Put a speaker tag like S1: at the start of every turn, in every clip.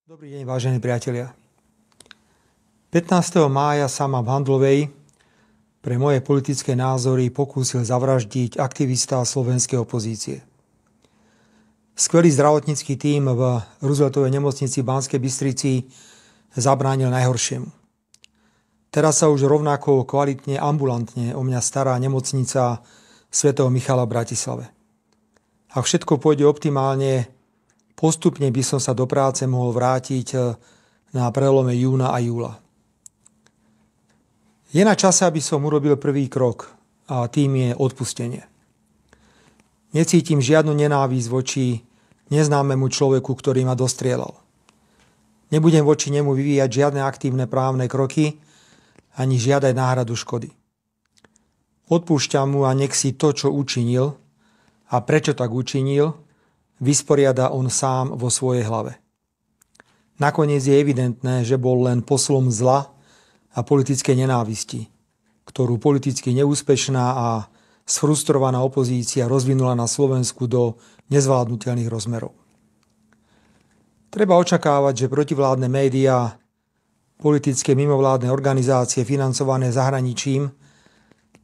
S1: Dobrý deň, vážení priatelia. 15. mája sa ma v Handlovej pre moje politické názory pokúsil zavraždiť aktivista slovenskej opozície. Skvelý zdravotnícky tím v Rooseveltovej nemocnici v Banskej Bystrici zabránil najhoršiemu. Teraz sa už rovnako kvalitne, ambulantne o mňa stará nemocnica svätého Michala v Bratislave. Ak všetko pôjde optimálne, postupne by som sa do práce mohol vrátiť na prelome júna a júla. Je na čase, aby som urobil prvý krok a tým je odpustenie. Necítim žiadnu nenávisť voči neznámemu človeku, ktorý ma dostrieľal. Nebudem voči nemu vyvíjať žiadne aktívne právne kroky ani žiadať náhradu škody. Odpúšťam mu a nech si to, čo učinil a prečo tak učinil, vysporiada on sám vo svojej hlave. Nakoniec je evidentné, že bol len poslom zla a politickej nenávisti, ktorú politicky neúspešná a sfrustrovaná opozícia rozvinula na Slovensku do nezvládnutelných rozmerov. Treba očakávať, že protivládne médiá, politické mimovládne organizácie financované zahraničím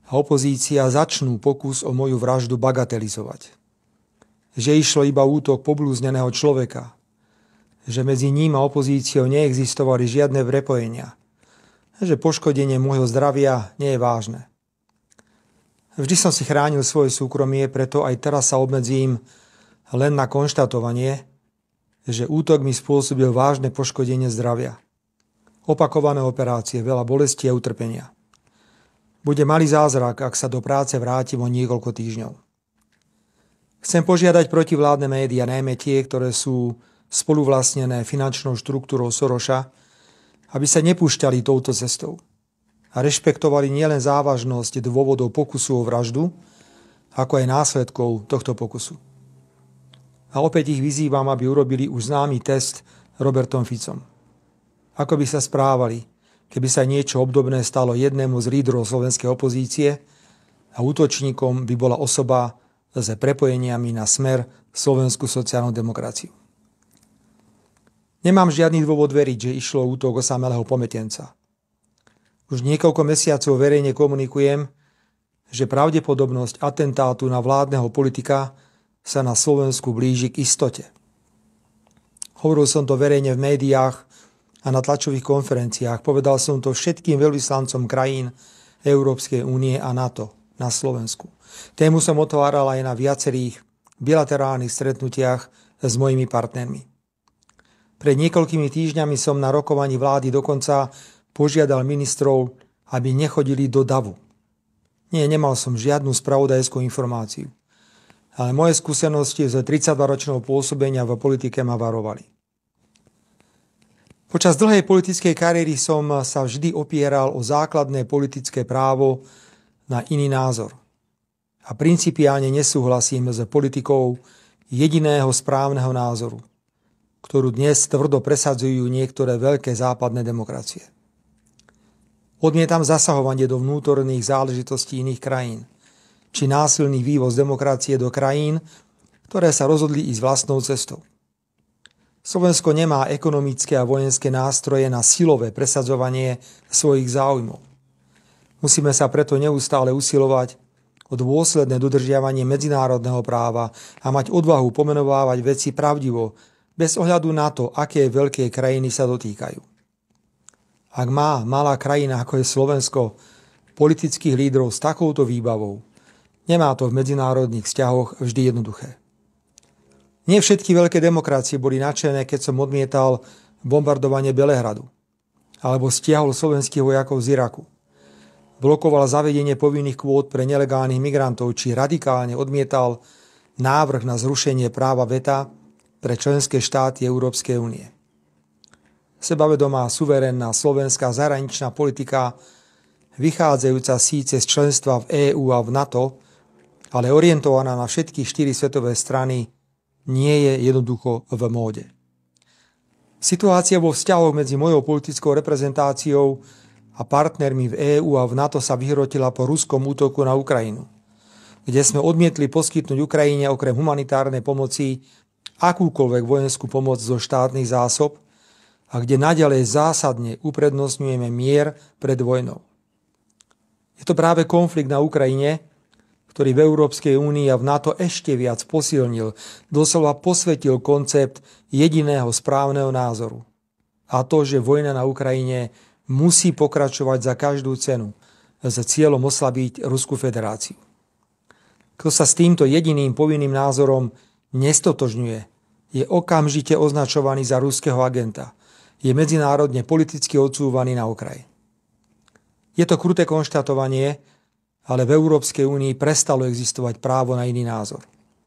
S1: a opozícia začnú pokus o moju vraždu bagatelizovať. Že išlo iba útok poblúzneného človeka, že medzi ním a opozíciou neexistovali žiadne prepojenia, že poškodenie môjho zdravia nie je vážne. Vždy som si chránil svoje súkromie, preto aj teraz sa obmedzím len na konštatovanie, že útok mi spôsobil vážne poškodenie zdravia. Opakované operácie, veľa bolesti a utrpenia. Bude malý zázrak, ak sa do práce vrátim o niekoľko týždňov. Chcem požiadať protivládne médiá, najmä tie, ktoré sú spoluvlastnené finančnou štruktúrou Soroša, aby sa nepúšťali touto cestou a rešpektovali nielen závažnosť dôvodov pokusu o vraždu, ako aj následkov tohto pokusu. A opäť ich vyzývam, aby urobili už známy test Robertom Ficom. Ako by sa správali, keby sa niečo obdobné stalo jednému z lídrov slovenskej opozície a útočníkom by bola osoba s prepojeniami na Smer, slovenskú sociálnu demokraciu. Nemám žiadny dôvod veriť, že išlo o útok osamelého pometenca. Už niekoľko mesiacov verejne komunikujem, že pravdepodobnosť atentátu na vládneho politika sa na Slovensku blíži k istote. Hovoril som to verejne v médiách a na tlačových konferenciách. Povedal som to všetkým veľvyslancom krajín Európskej únie a NATO na Slovensku. Tému som otváral aj na viacerých bilaterálnych stretnutiach s mojimi partnermi. Pred niekoľkými týždňami som na rokovaní vlády dokonca požiadal ministrov, aby nechodili do davu. Nie, nemal som žiadnu spravodajskú informáciu. Ale moje skúsenosti z 32-ročného pôsobenia v politike ma varovali. Počas dlhej politickej kariéry som sa vždy opieral o základné politické právo na iný názor. A principiálne nesúhlasím s politikou jediného správneho názoru, ktorú dnes tvrdo presadzujú niektoré veľké západné demokracie. Odmietam zasahovanie do vnútorných záležitostí iných krajín, či násilný vývoz demokracie do krajín, ktoré sa rozhodli ísť vlastnou cestou. Slovensko nemá ekonomické a vojenské nástroje na silové presadzovanie svojich záujmov. Musíme sa preto neustále usilovať o dôsledné dodržiavanie medzinárodného práva a mať odvahu pomenovávať veci pravdivo, bez ohľadu na to, aké veľké krajiny sa dotýkajú. Ak má malá krajina, ako je Slovensko, politických lídrov s takouto výbavou, nemá to v medzinárodných vzťahoch vždy jednoduché. Nie všetky veľké demokracie boli nadšené, keď som odmietal bombardovanie Belehradu alebo stiahol slovenských vojakov z Iraku. Blokoval zavedenie povinných kvót pre nelegálnych migrantov, či radikálne odmietal návrh na zrušenie práva veta pre členské štáty Európskej únie. Sebavedomá, suverénna slovenská zahraničná politika, vychádzajúca síce z členstva v EÚ a v NATO, ale orientovaná na všetky 4 svetové strany, nie je jednoducho v móde. Situácia vo vzťahoch medzi mojou politickou reprezentáciou a partnermi v EÚ a v NATO sa vyhrotila po ruskom útoku na Ukrajinu, kde sme odmietli poskytnúť Ukrajine okrem humanitárnej pomoci akúkoľvek vojenskú pomoc zo štátnych zásob a kde naďalej zásadne uprednostňujeme mier pred vojnou. Je to práve konflikt na Ukrajine, ktorý v Európskej únii a v NATO ešte viac posilnil, doslova posvetil koncept jediného správneho názoru. A to, že vojna na Ukrajine musí pokračovať za každú cenu s cieľom oslabiť Ruskú federáciu. Kto sa s týmto jediným povinným názorom nestotožňuje, je okamžite označovaný za ruského agenta. Je medzinárodne politicky odsúvaný na okraj. Je to kruté konštatovanie, ale v Európskej únii prestalo existovať právo na iný názor.